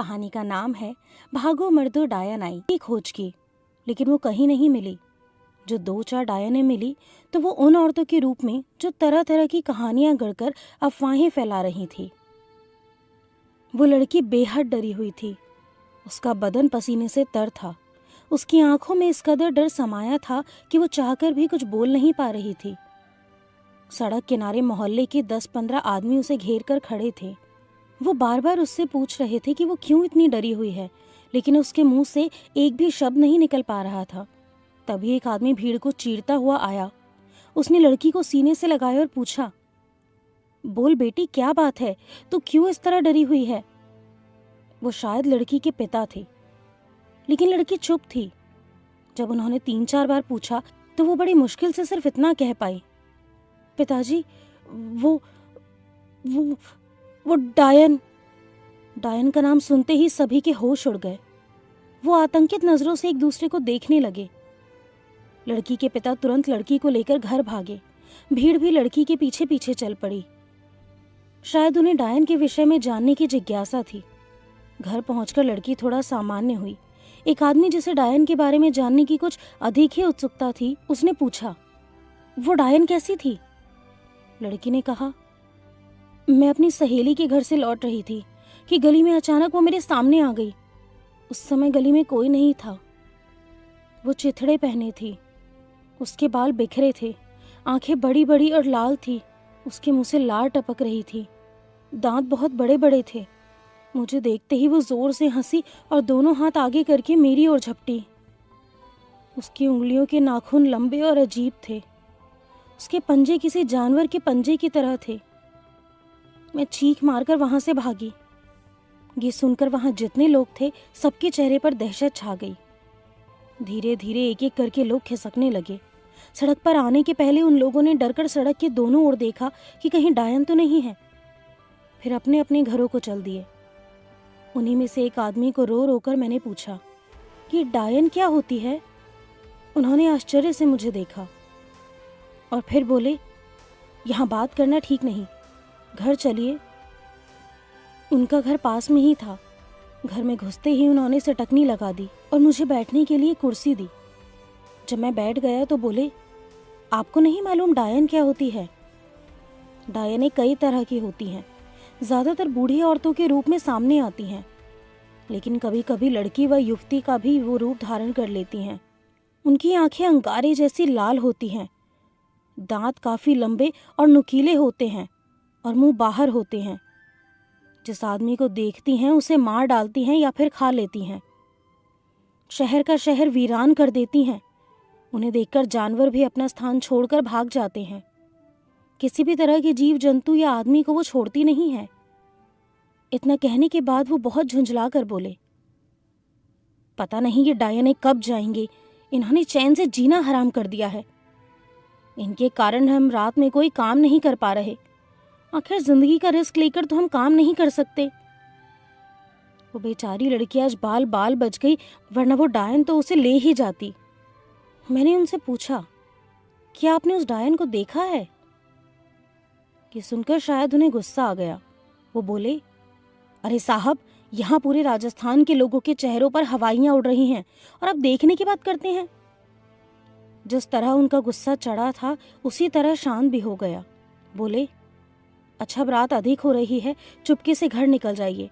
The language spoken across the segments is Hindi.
कहानी का नाम है भागो मर्दो डायन आई की खोज की, लेकिन वो कहीं नहीं मिली। जो 2-4 डायनें मिली तो वो उन औरतों के रूप में जो तरह तरह की कहानियां गढ़कर अफवाहें फैला रही थी। वो लड़की बेहद डरी हुई थी। उसका बदन पसीने से तर था। उसकी आंखों में इस कदर डर समाया था कि वो चाहकर भी कुछ बोल नहीं पा रही थी। सड़क किनारे मोहल्ले के 10-15 आदमी उसे घेर कर खड़े थे। वो बार बार उससे पूछ रहे थे कि वो क्यों इतनी डरी हुई है, लेकिन उसके मुंह से एक भी शब्द नहीं निकल पा रहा था। तभी एक आदमी भीड़ को चीरता हुआ आया। उसने लड़की को सीने से लगाया और पूछा, बोल बेटी, क्या बात है, तू क्यों इस तरह डरी हुई है? वो शायद लड़की के पिता थे, लेकिन लड़की चुप थी। जब उन्होंने 3-4 बार पूछा तो वो बड़ी मुश्किल से सिर्फ इतना कह पाई, पिताजी, वो वो वो डायन। डायन का नाम सुनते ही सभी के होश उड़ गए। वो आतंकित नजरों से एक दूसरे को देखने लगे। लड़की के पिता तुरंत लड़की को लेकर घर भागे। भीड़ भी लड़की के पीछे पीछे चल पड़ी। शायद उन्हें डायन के विषय में जानने की जिज्ञासा थी। घर पहुंचकर लड़की थोड़ा सामान्य हुई। एक आदमी जिसे डायन के बारे में जानने की कुछ अधिक ही उत्सुकता थी, उसने पूछा, वो डायन कैसी थी? लड़की ने कहा, मैं अपनी सहेली के घर से लौट रही थी कि गली में अचानक वो मेरे सामने आ गई। उस समय गली में कोई नहीं था। वो चिथड़े पहने थी। उसके बाल बिखरे थे। आंखें बड़ी बड़ी और लाल थी। उसके मुंह से लार टपक रही थी। दांत बहुत बड़े बड़े थे। मुझे देखते ही वो जोर से हंसी और दोनों हाथ आगे करके मेरी ओर झपटी। उसकी उंगलियों के नाखून लंबे और अजीब थे। उसके पंजे किसी जानवर के पंजे की तरह थे। मैं चीख मारकर वहां से भागी। ये सुनकर वहां जितने लोग थे सबके चेहरे पर दहशत छा गई। धीरे धीरे एक एक करके लोग खिसकने लगे। सड़क पर आने के पहले उन लोगों ने डरकर सड़क के दोनों ओर देखा कि कहीं डायन तो नहीं है। फिर अपने अपने घरों को चल दिए। उन्हीं में से एक आदमी को रो रोकर मैंने पूछा कि डायन क्या होती है? उन्होंने आश्चर्य से मुझे देखा और फिर बोले, यहाँ बात करना ठीक नहीं, घर चलिए। उनका घर पास में ही था। घर में घुसते ही उन्होंने सटकनी लगा दी और मुझे बैठने के लिए कुर्सी दी। जब मैं बैठ गया तो बोले, आपको नहीं मालूम डायन क्या होती है? डायनें कई तरह की होती हैं। ज़्यादातर बूढ़ी औरतों के रूप में सामने आती हैं, लेकिन कभी कभी लड़की व युवती का भी वो रूप धारण कर लेती हैं। उनकी आंखें अंगारे जैसी लाल होती हैं। दांत काफ़ी लंबे और नुकीले होते हैं और मुंह बाहर होते हैं। जिस आदमी को देखती हैं उसे मार डालती हैं या फिर खा लेती हैं। शहर का शहर वीरान कर देती हैं। उन्हें देखकर जानवर भी अपना स्थान छोड़कर भाग जाते हैं। किसी भी तरह के जीव जंतु या आदमी को वो छोड़ती नहीं है। इतना कहने के बाद वो बहुत झुंझला कर बोले, पता नहीं ये डायनें कब जाएंगी। इन्होंने चैन से जीना हराम कर दिया है। इनके कारण हम रात में कोई काम नहीं कर पा रहे। आखिर जिंदगी का रिस्क लेकर तो हम काम नहीं कर सकते। वो बेचारी लड़की आज बाल बाल बच गई, वरना वो डायन तो उसे ले ही जाती। मैंने उनसे पूछा, क्या आपने उस डायन को देखा है? ये सुनकर शायद उन्हें गुस्सा आ गया। वो बोले, अरे साहब, यहाँ पूरे राजस्थान के लोगों के चेहरों पर हवाइयां उड़ रही हैं और आप देखने की बात करते हैं। जिस तरह उनका गुस्सा चढ़ा था उसी तरह शांत भी हो गया। बोले, अच्छा, अब रात अधिक हो रही है, चुपके से घर निकल जाइए।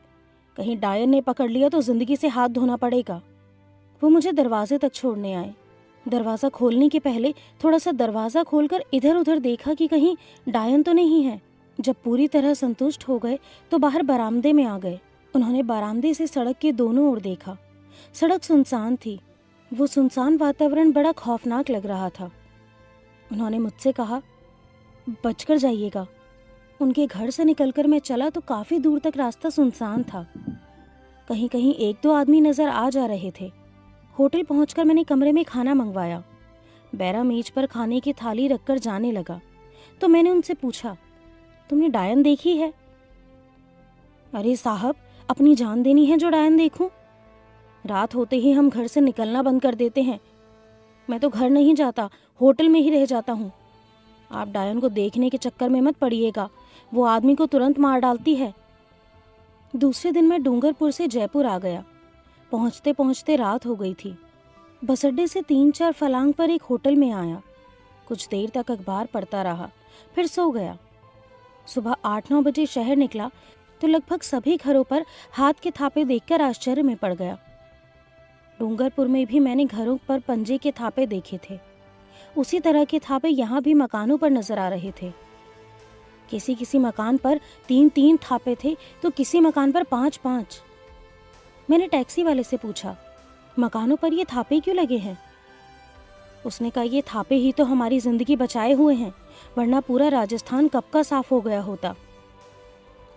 कहीं डायन ने पकड़ लिया तो जिंदगी से हाथ धोना पड़ेगा। वो मुझे दरवाजे तक छोड़ने आए। दरवाज़ा खोलने के पहले थोड़ा सा दरवाज़ा खोलकर इधर उधर देखा कि कहीं डायन तो नहीं है। जब पूरी तरह संतुष्ट हो गए तो बाहर बरामदे में आ गए। उन्होंने बरामदे से सड़क के दोनों ओर देखा। सड़क सुनसान थी। वो सुनसान वातावरण बड़ा खौफनाक लग रहा था। उन्होंने मुझसे कहा, बचकर जाइएगा। उनके घर से निकलकर मैं चला तो काफ़ी दूर तक रास्ता सुनसान था। कहीं कहीं 1-2 आदमी नज़र आ जा रहे थे। होटल पहुंचकर मैंने कमरे में खाना मंगवाया। बैरा मेज पर खाने की थाली रखकर जाने लगा तो मैंने उनसे पूछा, तुमने डायन देखी है? अरे साहब, अपनी जान देनी है जो डायन देखूं? रात होते ही हम घर से निकलना बंद कर देते हैं। मैं तो घर नहीं जाता, होटल में ही रह जाता हूँ। आप डायन को देखने के चक्कर में मत पड़िएगा। वो आदमी को तुरंत मार डालती है। दूसरे दिन मैं डूंगरपुर से जयपुर आ गया। पहुंचते पहुंचते रात हो गई थी। बस अड्डे से 3-4 फलांग पर एक होटल में आया। कुछ देर तक अखबार पढ़ता रहा, फिर सो गया। सुबह 8-9 बजे शहर निकला तो लगभग सभी घरों पर हाथ के थापे देखकर आश्चर्य में पड़ गया। डूंगरपुर में भी मैंने घरों पर पंजे के थापे देखे थे। उसी तरह के थापे यहाँ भी मकानों पर नजर आ रहे थे। किसी किसी मकान पर 3-3 थापे थे तो किसी मकान पर 5-5। मैंने टैक्सी वाले से पूछा, मकानों पर ये थापे क्यों लगे हैं? उसने कहा, ये थापे ही तो हमारी जिंदगी बचाए हुए हैं, वरना पूरा राजस्थान कब का साफ हो गया होता।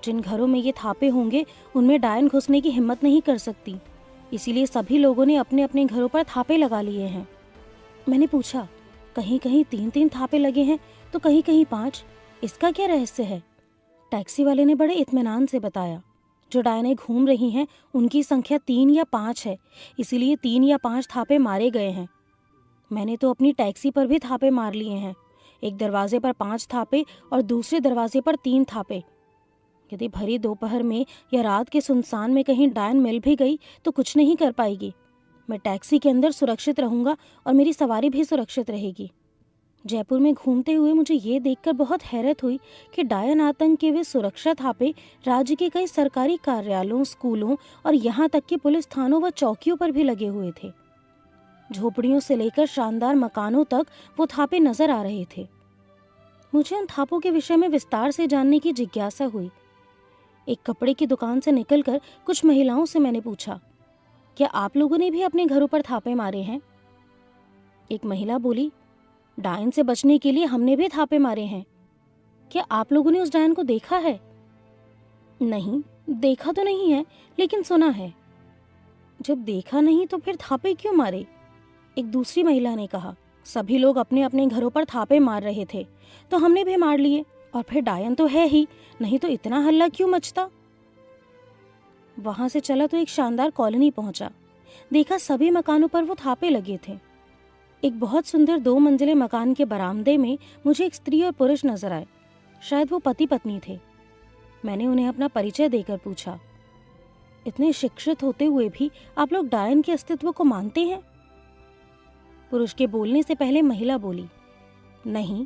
जिन घरों में ये थापे होंगे उनमें डायन घुसने की हिम्मत नहीं कर सकती, इसीलिए सभी लोगों ने अपने अपने घरों पर थापे लगा लिए हैं। मैंने पूछा, कहीं कहीं 3-3 थापे लगे हैं तो कहीं कहीं 5, इसका क्या रहस्य है? टैक्सी वाले ने बड़े इत्मीनान से बताया, जो डायनें घूम रही हैं उनकी संख्या 3 या 5 है, इसीलिए 3 या 5 थापे मारे गए हैं। मैंने तो अपनी टैक्सी पर भी थापे मार लिए हैं। एक दरवाजे पर 5 थापे और दूसरे दरवाजे पर 3 थापे। यदि भरी दोपहर में या रात के सुनसान में कहीं डायन मिल भी गई तो कुछ नहीं कर पाएगी। मैं टैक्सी के अंदर सुरक्षित रहूंगा और मेरी सवारी भी सुरक्षित रहेगी। जयपुर में घूमते हुए मुझे ये देखकर बहुत हैरत हुई कि डायन आतंक के वे सुरक्षा थापे राज्य के कई सरकारी कार्यालयों, स्कूलों और यहाँ तक कि पुलिस थानों व चौकियों पर भी लगे हुए थे। झोपड़ियों से लेकर शानदार मकानों तक वो थापे नजर आ रहे थे। मुझे उन थापों के विषय में विस्तार से जानने की जिज्ञासा हुई। एक कपड़े की दुकान से निकलकर कुछ महिलाओं से मैंने पूछा, क्या आप लोगों ने भी अपने घरों पर थापे मारे हैं? एक महिला बोली, डायन से बचने के लिए हमने भी थापे मारे हैं। क्या आप लोगों ने उस डायन को देखा है? नहीं, देखा तो नहीं है, लेकिन सुना है। जब देखा नहीं तो फिर थापे क्यों मारे? एक दूसरी महिला ने कहा, सभी लोग अपने अपने घरों पर थापे मार रहे थे तो हमने भी मार लिए, और फिर डायन तो है ही, नहीं तो इतना हल्ला क्यों मचता। वहां से चला तो एक शानदार कॉलोनी पहुंचा। देखा सभी मकानों पर वो थापे लगे थे। एक बहुत सुंदर 2 मंजिले मकान के बरामदे में मुझे एक स्त्री और पुरुष नजर आए। शायद वो पति पत्नी थे। मैंने उन्हें अपना परिचय देकर पूछा, इतने शिक्षित होते हुए भी आप लोग डायन के अस्तित्व को मानते हैं? पुरुष के बोलने से पहले महिला बोली, नहीं।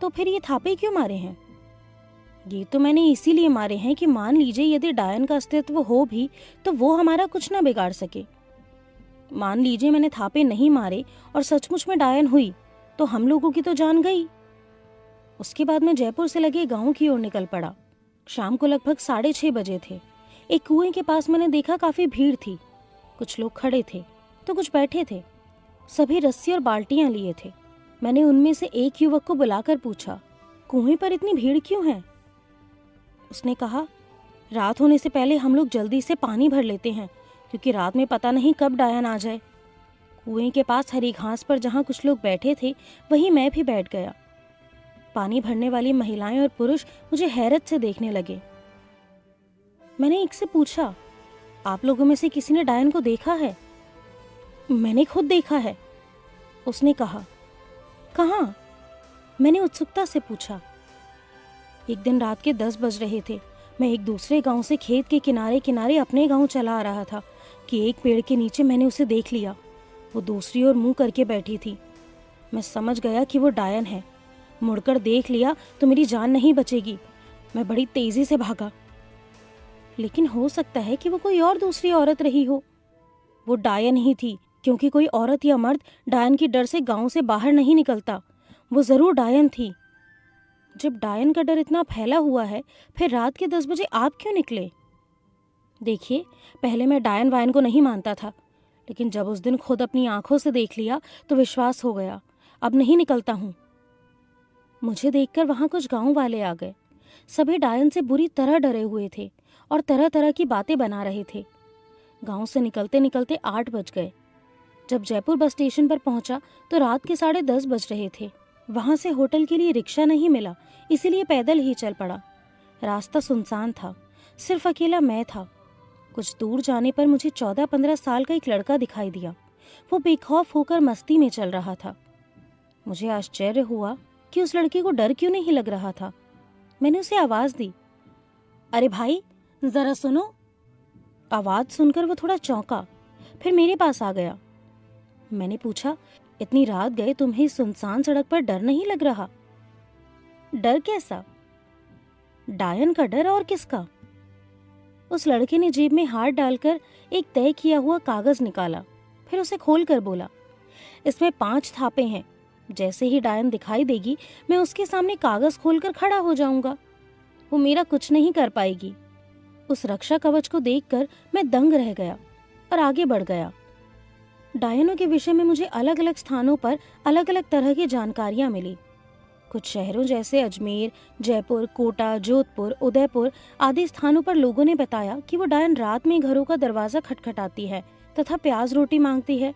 तो फिर ये थापे क्यों मारे हैं? ये तो मैंने इसीलिए मारे हैं कि मान लीजिए यदि डायन का अस्तित्व हो भी तो वो हमारा कुछ ना बिगाड़ सके। मान लीजिए मैंने थापे नहीं मारे और सचमुच में डायन हुई तो हम लोगों की तो जान गई। उसके बाद मैं जयपुर से लगे गांव की ओर निकल पड़ा। शाम को लगभग 6:30 बजे थे। एक कुएं के पास मैंने देखा काफी भीड़ थी। कुछ लोग खड़े थे तो कुछ बैठे थे। सभी रस्सी और बाल्टियां लिए थे। मैंने उनमें से एक युवक को बुलाकर पूछा, कुएं पर इतनी भीड़ क्यों है? उसने कहा, रात होने से पहले हम लोग जल्दी से पानी भर लेते हैं, क्योंकि रात में पता नहीं कब डायन आ जाए। कुएं के पास हरी घास पर जहां कुछ लोग बैठे थे वहीं मैं भी बैठ गया। पानी भरने वाली महिलाएं और पुरुष मुझे हैरत से देखने लगे। मैंने एक से पूछा, आप लोगों में से किसी ने डायन को देखा है? मैंने खुद देखा है, उसने कहा। कहाँ? मैंने उत्सुकता से पूछा। एक दिन रात के 10 बज रहे थे। मैं एक दूसरे गांव से खेत के किनारे किनारे अपने गांव चला आ रहा था कि एक पेड़ के नीचे मैंने उसे देख लिया। वो दूसरी ओर मुंह करके बैठी थी। मैं समझ गया कि वो डायन है। मुड़कर देख लिया तो मेरी जान नहीं बचेगी। मैं बड़ी तेजी से भागा, लेकिन हो सकता है कि वो कोई और दूसरी औरत रही हो। वो डायन ही थी, क्योंकि कोई औरत या मर्द डायन की डर से गांव से बाहर नहीं निकलता। वो जरूर डायन थी। जब डायन का डर इतना फैला हुआ है, फिर रात के 10 बजे आप क्यों निकले? देखिए, पहले मैं डायन वायन को नहीं मानता था, लेकिन जब उस दिन खुद अपनी आंखों से देख लिया तो विश्वास हो गया। अब नहीं निकलता हूँ। मुझे देखकर वहां कुछ गांव वाले आ गए। सभी डायन से बुरी तरह डरे हुए थे और तरह तरह की बातें बना रहे थे। गांव से निकलते निकलते 8 बज गए। जब जयपुर बस स्टेशन पर पहुंचा तो रात के 10:30 बज रहे थे। वहां से होटल के लिए रिक्शा नहीं मिला, इसीलिए पैदल ही चल पड़ा। रास्ता सुनसान था, सिर्फ अकेला मैं था। कुछ दूर जाने पर मुझे 14-15 साल का एक लड़का दिखाई दिया। वो बेखौफ होकर मस्ती में चल रहा था। मुझे आश्चर्य हुआ कि उस लड़के को डर क्यों नहीं लग रहा था। मैंने उसे आवाज दी, अरे भाई, जरा सुनो। आवाज सुनकर वो थोड़ा चौंका, फिर मेरे पास आ गया। मैंने पूछा, इतनी रात गए तुम्हें इस सुनसान सड़क पर डर नहीं लग रहा? डर कैसा? डायन का डर, और किसका? उस लड़के ने जेब में हाथ डालकर एक तय किया हुआ कागज निकाला, फिर उसे खोलकर बोला, इसमें 5 थापे हैं। जैसे ही डायन दिखाई देगी मैं उसके सामने कागज खोलकर खड़ा हो जाऊंगा। वो मेरा कुछ नहीं कर पाएगी। उस रक्षा कवच को देखकर मैं दंग रह गया और आगे बढ़ गया। डायनों के विषय में मुझे अलग अलग स्थानों पर अलग अलग तरह की जानकारियां मिली। कुछ शहरों जैसे अजमेर, जयपुर, कोटा, जोधपुर, उदयपुर आदि स्थानों पर लोगों ने बताया कि वो डायन रात में घरों का दरवाजा खटखटाती है तथा प्याज रोटी मांगती है।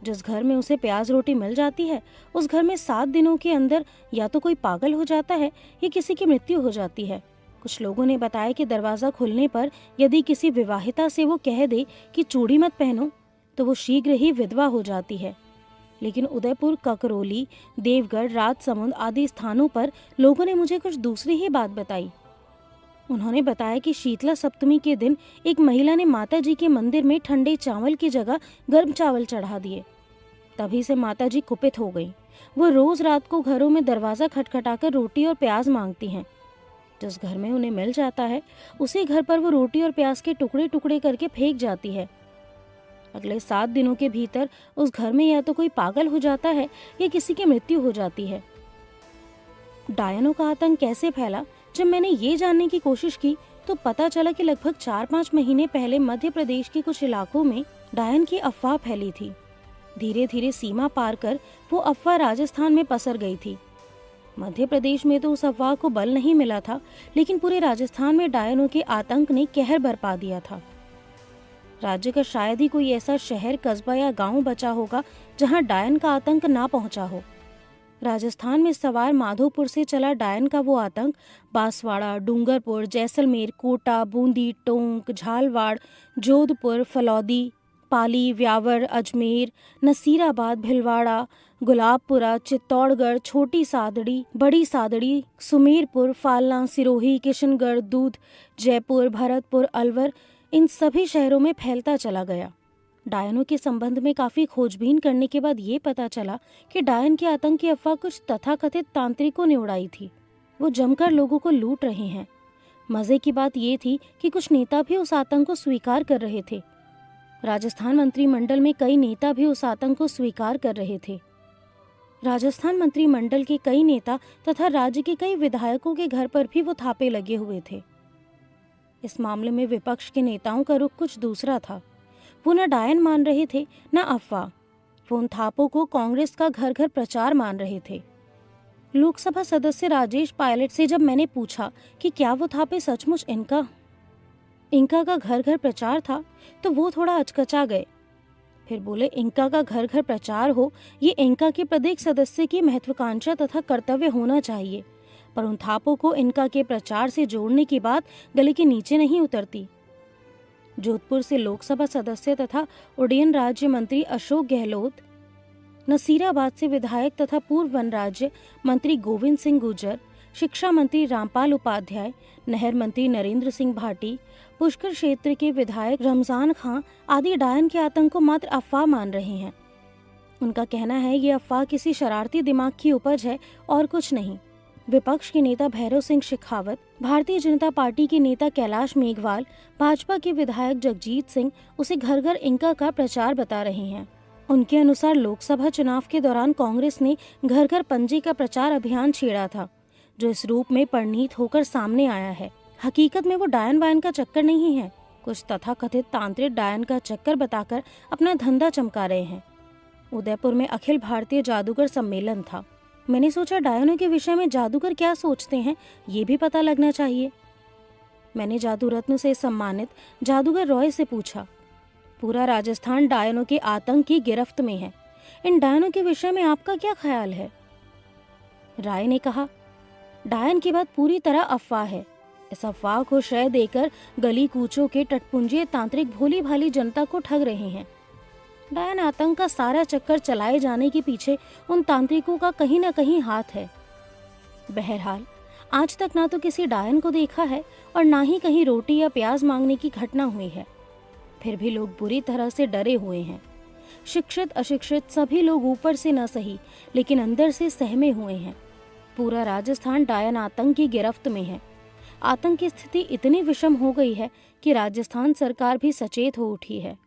जिस घर में उसे प्याज रोटी मिल जाती है उस घर में 7 दिनों के अंदर या तो कोई पागल हो जाता है या किसी की मृत्यु हो जाती है। कुछ लोगों ने बताया कि दरवाजा खुलने पर यदि किसी विवाहिता से वो कह दे कि चूड़ी मत पहनो तो वो शीघ्र ही विधवा हो जाती है। लेकिन उदयपुर, ककरोली, देवगढ़, राजसमंद आदि स्थानों पर लोगों ने मुझे कुछ दूसरी ही बात बताई। उन्होंने बताया कि शीतला सप्तमी के दिन एक महिला ने माता जी के मंदिर में ठंडे चावल की जगह गर्म चावल चढ़ा दिए। तभी से माता जी कुपित हो गई। वो रोज रात को घरों में दरवाजा खटखटाकर रोटी और प्याज मांगती हैं। जिस घर में उन्हें मिल जाता है उसी घर पर वो रोटी और प्याज के टुकड़े टुकड़े करके फेंक जाती है। अगले 7 दिनों के भीतर उस घर में या तो कोई पागल हो जाता है या किसी की मृत्यु हो जाती है। डायनों का आतंक कैसे फैला? जब मैंने ये जानने की कोशिश की तो पता चला कि लगभग 4-5 महीने पहले मध्य प्रदेश के कुछ इलाकों में डायन की अफवाह फैली थी। धीरे धीरे सीमा पार कर वो अफवाह राजस्थान में पसर गई थी। मध्य प्रदेश में तो उस अफवाह को बल नहीं मिला था, लेकिन पूरे राजस्थान में डायनों के आतंक ने कहर बरपा दिया था। राज्य का शायद ही कोई ऐसा शहर, कस्बा या गांव बचा होगा जहां डायन का आतंक ना पहुंचा हो। राजस्थान में सवार माधोपुर से चला डायन का वो आतंक बांसवाड़ा, डूंगरपुर, जैसलमेर, कोटा, बूंदी, टोंक, झालवाड़, जोधपुर, फलौदी, पाली, व्यावर, अजमेर, नसीराबाद, भिलवाड़ा, गुलाबपुरा, चित्तौड़गढ़, छोटी सादड़ी, बड़ी सादड़ी, सुमेरपुर, फालना, सिरोही, किशनगढ़, दूध, जयपुर, भरतपुर, अलवर, इन सभी शहरों में फैलता चला गया। डायनों के संबंध में काफी खोजबीन करने के बाद ये पता चला कि डायन के आतंक की अफवाह कुछ तथाकथित तांत्रिकों ने उड़ाई थी। वो जमकर लोगों को लूट रहे हैं। मजे की बात ये थी कि कुछ नेता भी उस आतंक को स्वीकार कर रहे थे। राजस्थान मंत्रिमंडल में कई नेता भी उस आतंक को स्वीकार कर रहे थे। राजस्थान मंत्रिमंडल के कई नेता तथा राज्य के कई विधायकों के घर पर भी वो थापे लगे हुए थे। इस मामले में विपक्ष के नेताओं का रुख कुछ दूसरा था। वो न डायन मान रहे थे न अफवाह। वो उन थापों को कांग्रेस का घर घर प्रचार मान रहे थे। लोकसभा सदस्य राजेश पायलट से जब मैंने पूछा कि क्या वो थापे सचमुच इनका का घर घर प्रचार था तो वो थोड़ा अचकचा गए। फिर बोले, इनका का घर घर प्रचार हो ये इनका के प्रत्येक सदस्य की महत्वाकांक्षा तथा कर्तव्य होना चाहिए, पर उन थापों को इनका के प्रचार से जोड़ने की बात गले के नीचे नहीं उतरती। जोधपुर से लोकसभा सदस्य तथा उड्डयन राज्य मंत्री अशोक गहलोत, नसीराबाद से विधायक तथा पूर्व वन राज्य मंत्री गोविंद सिंह गुर्जर, शिक्षा मंत्री रामपाल उपाध्याय, नहर मंत्री नरेंद्र सिंह भाटी, पुष्कर क्षेत्र के विधायक रमजान खां आदि डायन के आतंक को मात्र अफवाह मान रहे हैं। उनका कहना है ये अफवाह किसी शरारती दिमाग की उपज है और कुछ नहीं। विपक्ष के नेता भैरव सिंह शेखावत, भारतीय जनता पार्टी के नेता कैलाश मेघवाल, भाजपा के विधायक जगजीत सिंह उसे घर घर इनका का प्रचार बता रहे हैं। उनके अनुसार लोकसभा चुनाव के दौरान कांग्रेस ने घर घर पंजे का प्रचार अभियान छेड़ा था, जो इस रूप में परिणीत होकर सामने आया है। हकीकत में वो डायन वायन का चक्कर नहीं है। कुछ तथाकथित तांत्रिक डायन का चक्कर बताकर अपना धंधा चमका रहे हैं। उदयपुर में अखिल भारतीय जादूगर सम्मेलन था। मैंने सोचा डायनों के विषय में जादूगर क्या सोचते हैं ये भी पता लगना चाहिए। मैंने जादू रत्न से सम्मानित जादूगर रॉय से पूछा, पूरा राजस्थान डायनों के आतंक की गिरफ्त में है, इन डायनों के विषय में आपका क्या ख्याल है? राय ने कहा, डायन की बात पूरी तरह अफवाह है। इस अफवाह को श्रेय देकर गली कूचों के टटपुंजे तांत्रिक भोली भाली जनता को ठग रहे हैं। डायन आतंक का सारा चक्कर चलाए जाने के पीछे उन तांत्रिकों का कहीं न कहीं हाथ है। बहरहाल आज तक ना तो किसी डायन को देखा है और ना ही कहीं रोटी या प्याज मांगने की घटना हुई है। फिर भी लोग बुरी तरह से डरे हुए हैं। शिक्षित अशिक्षित सभी लोग ऊपर से न सही लेकिन अंदर से सहमे हुए हैं। पूरा राजस्थान डायन आतंक की गिरफ्त में है। आतंक की स्थिति इतनी विषम हो गई है कि राजस्थान सरकार भी सचेत हो उठी है।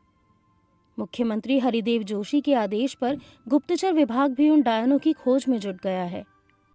मुख्यमंत्री हरिदेव जोशी के आदेश पर गुप्तचर विभाग भी उन डायनों की खोज में जुट गया है।